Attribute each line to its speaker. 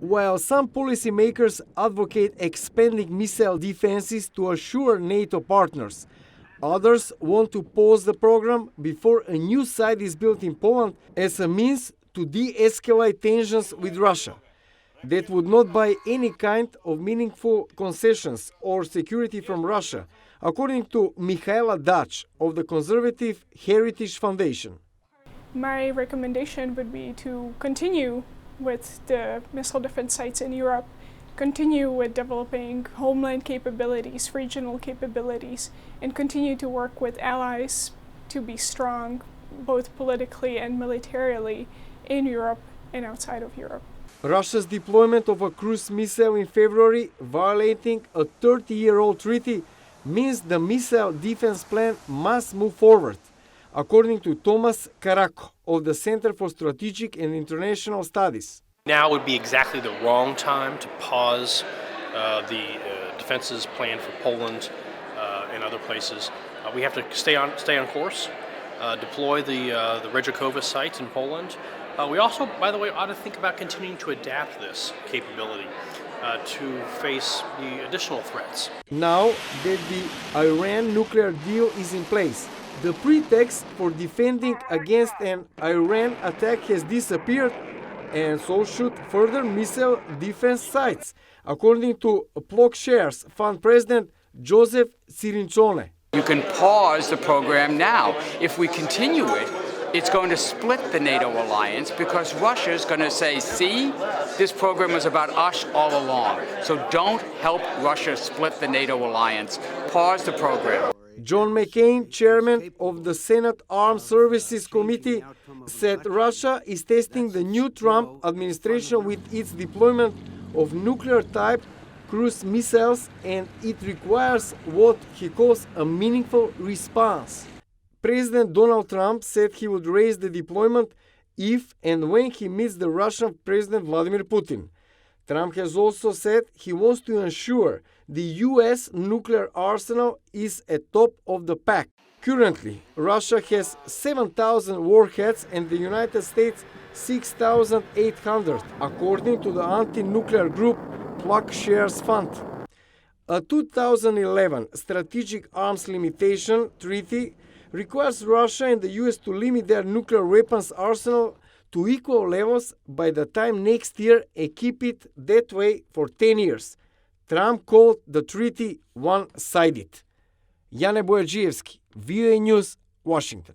Speaker 1: While some policymakers advocate expanding missile defenses to assure NATO partners, others want to pause the program before a new site is built in Poland as a means to de-escalate tensions with Russia. That would not buy any kind of meaningful concessions or security from Russia, according to Michaela Dach of the Conservative Heritage Foundation.
Speaker 2: My recommendation would be to continue with the missile defense sites in Europe, continue with developing homeland capabilities, regional capabilities, and continue to work with allies to be strong, both politically and militarily, in Europe and outside of Europe.
Speaker 1: Russia's deployment of a cruise missile in February, violating a 30-year-old treaty, means the missile defense plan must move forward, according to Thomas Karako of the Center for Strategic and International Studies.
Speaker 3: Now would be exactly the wrong time to pause the defenses planned for Poland and other places. We have to stay on course, deploy the Bojadzievski site in Poland. We also, by the way, ought to think about continuing to adapt this capability to face the additional threats.
Speaker 1: Now that the Iran nuclear deal is in place, the pretext for defending against an Iran attack has disappeared, and so should further missile defense sites, according to PlocShares Fund President Joseph Cirincione.
Speaker 4: You can pause the program now. If we continue it, it's going to split the NATO alliance because Russia's going to say, see, this program was about us all along. So don't help Russia split the NATO alliance. Pause the program.
Speaker 1: John McCain, chairman of the Senate Armed Services Committee, said Russia is testing the new Trump administration with its deployment of nuclear-type cruise missiles, and it requires what he calls a meaningful response. President Donald Trump said he would raise the deployment if and when he meets the Russian President Vladimir Putin. Trump has also said he wants to ensure the U.S. nuclear arsenal is at top of the pack. Currently, Russia has 7,000 warheads and the United States 6,800, according to the anti-nuclear group PlocShares Fund. A 2011 Strategic Arms Limitation Treaty requires Russia and the U.S. to limit their nuclear weapons arsenal to equal levels by the time next year and keep it that way for 10 years. Trump called the treaty one-sided. Bojadzievski, VOA News, Washington.